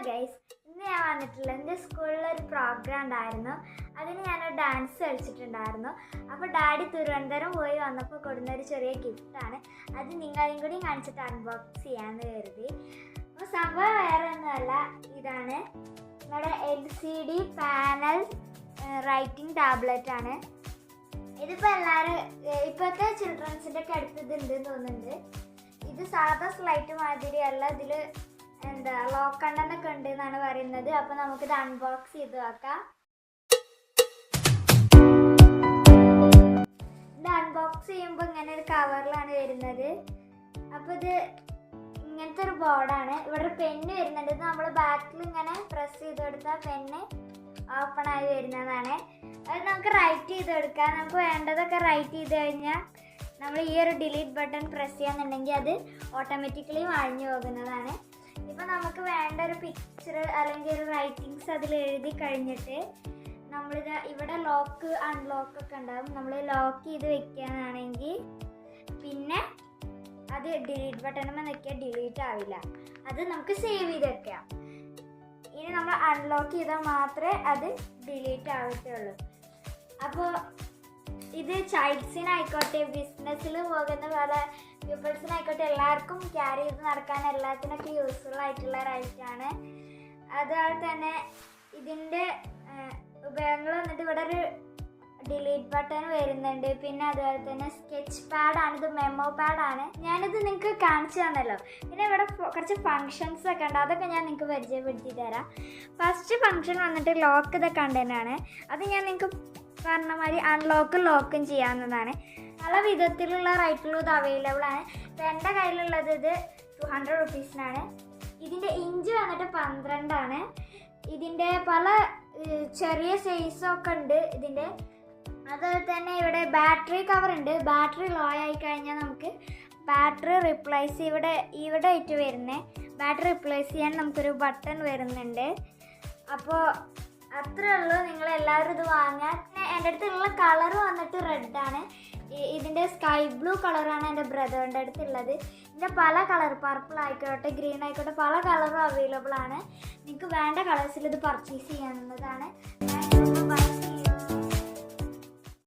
Guys, ഇന്ന് ഞാൻ വന്നിട്ടില്ല. എൻ്റെ സ്കൂളിലൊരു പ്രോഗ്രാം ഉണ്ടായിരുന്നു. അതിന് ഞാനൊരു ഡാൻസ് കളിച്ചിട്ടുണ്ടായിരുന്നു. അപ്പോൾ ഡാഡി തിരുവനന്തപുരം പോയി വന്നപ്പോൾ കൊടുന്നൊരു ചെറിയ ഗിഫ്റ്റാണ്. അത് നിങ്ങളെയും കൂടി കാണിച്ചിട്ട് അൺബോക്സ് ചെയ്യാമെന്ന് കരുതി. അപ്പോൾ സംഭവം വേറെ ഒന്നുമല്ല, ഇതാണ് നമ്മുടെ LCD പാനൽ റൈറ്റിംഗ് ടാബ്ലറ്റ് ആണ്. ഇതിപ്പോൾ എല്ലാവരും ഇപ്പോഴത്തെ ചിൽഡ്രൻസിൻ്റെ ഒക്കെ അടുത്ത് ഇതുണ്ടെന്ന് തോന്നുന്നുണ്ട്. ഇത് സാധാ സ്ലൈറ്റ് മാതിരിയല്ല, ഇതിൽ ലോക്ക് കണ്ടൻ്റൊക്കെ ഉണ്ട് എന്നാണ് പറയുന്നത്. അപ്പോൾ നമുക്കിത് അൺബോക്സ് ചെയ്ത് നോക്കാം. ഇത് അൺബോക്സ് ചെയ്യുമ്പോൾ ഇങ്ങനെ ഒരു കവറിലാണ് വരുന്നത്. അപ്പോൾ ഇത് ഇങ്ങനത്തെ ഒരു ബോർഡാണ്. ഇവിടെ ഒരു പെന്ന് വരുന്നുണ്ട്. ഇത് നമ്മൾ ബാക്കിൽ ഇങ്ങനെ പ്രസ് ചെയ്ത് കൊടുത്താൽ പെന്ന് ഓപ്പൺ ആയി വരുന്നതാണ്. അത് നമുക്ക് റൈറ്റ് ചെയ്ത് കൊടുക്കാം. നമുക്ക് വേണ്ടതൊക്കെ റൈറ്റ് ചെയ്ത് കഴിഞ്ഞാൽ നമ്മൾ ഈ ഒരു ഡിലീറ്റ് ബട്ടൺ പ്രസ് ചെയ്യാന്നുണ്ടെങ്കിൽ അത് ഓട്ടോമാറ്റിക്കലി മാഞ്ഞു പോകുന്നതാണ്. ഇപ്പം നമുക്ക് വേണ്ട ഒരു പിക്ചർ അല്ലെങ്കിൽ ഒരു റൈറ്റിങ്സ് അതിൽ എഴുതി കഴിഞ്ഞിട്ട് നമ്മളിത് ഇവിടെ ലോക്ക് അൺലോക്ക് ഒക്കെ ഉണ്ടാകും. നമ്മൾ ലോക്ക് ചെയ്ത് വെക്കാനാണെങ്കിൽ പിന്നെ അത് ഡിലീറ്റ് ബട്ടണുമ്പോൾ നിൽക്കിയാൽ ഡിലീറ്റ് ആവില്ല. അത് നമുക്ക് സേവ് ചെയ്ത് വെക്കാം. ഇനി നമ്മൾ അൺലോക്ക് ചെയ്താൽ മാത്രമേ അത് ഡിലീറ്റ് ആവത്തുള്ളൂ. അപ്പോൾ ഇത് ചൈൽഡ്സിനായിക്കോട്ടെ, ബിസിനസ്സിൽ പോകുന്ന പല പീപ്പിൾസിനായിക്കോട്ടെ, എല്ലാവർക്കും ക്യാരി ചെയ്ത് നടക്കാൻ എല്ലാത്തിനൊക്കെ യൂസ്ഫുൾ ആയിട്ടുള്ള റൈറ്റാണ്. അതുപോലെ തന്നെ ഇതിൻ്റെ ഉപയോഗങ്ങൾ വന്നിട്ട് ഇവിടെ ഒരു ഡിലീറ്റ് ബട്ടൺ വരുന്നുണ്ട്. പിന്നെ അതുപോലെ തന്നെ സ്കെച്ച് പാഡാണ്, ഇത് മെമ്മോ പാഡാണ്. ഞാനിത് നിങ്ങൾക്ക് കാണിച്ചു തന്നല്ലോ. പിന്നെ ഇവിടെ കുറച്ച് ഫങ്ഷൻസ് ഒക്കെ ഉണ്ട്, അതൊക്കെ ഞാൻ നിങ്ങൾക്ക് പരിചയപ്പെടുത്തി തരാം. ഫസ്റ്റ് ഫങ്ഷൻ വന്നിട്ട് ലോക്ക് ദ കണ്ടൻ്റാണ്. അത് ഞാൻ നിങ്ങൾക്ക് പറഞ്ഞ മാതിരി അൺലോക്കും ലോക്കും ചെയ്യാവുന്നതാണ്. പല വിധത്തിലുള്ള റൈറ്റുകളും ഇത് അവൈലബിൾ ആണ്. ഇപ്പോൾ എൻ്റെ കയ്യിലുള്ളത് ഇത് 200 റുപ്പീസിനാണ്. ഇതിൻ്റെ ഇഞ്ച് വന്നിട്ട് 12 ആണ്. ഇതിൻ്റെ പല ചെറിയ സൈസൊക്കെ ഉണ്ട് ഇതിൻ്റെ. അതുപോലെ തന്നെ ഇവിടെ ബാറ്ററി കവർ ഉണ്ട്. ബാറ്ററി ലോ ആയി കഴിഞ്ഞാൽ നമുക്ക് ബാറ്ററി റിപ്ലേസ് ഇവിടെ ആയിട്ട് വരുന്നത്. ബാറ്ററി റിപ്ലേസ് ചെയ്യാൻ നമുക്കൊരു ബട്ടൺ വരുന്നുണ്ട്. അപ്പോൾ അത്രേ ഉള്ളൂ. നിങ്ങളെല്ലാവരും ഇത് വാങ്ങാൻ. എൻ്റെ അടുത്തുള്ള കളർ വന്നിട്ട് റെഡാണ്. ഇതിൻ്റെ സ്കൈ ബ്ലൂ കളറാണ് എൻ്റെ ബ്രദറിൻ്റെ അടുത്തുള്ളത്. ഇതിൻ്റെ പല കളർ, പർപ്പിൾ ആയിക്കോട്ടെ, ഗ്രീൻ ആയിക്കോട്ടെ, പല കളറും അവൈലബിൾ ആണ്. നിങ്ങൾക്ക് വേണ്ട കളേഴ്സിൽ ഇത് പർച്ചേസ് ചെയ്യാവുന്നതാണ്.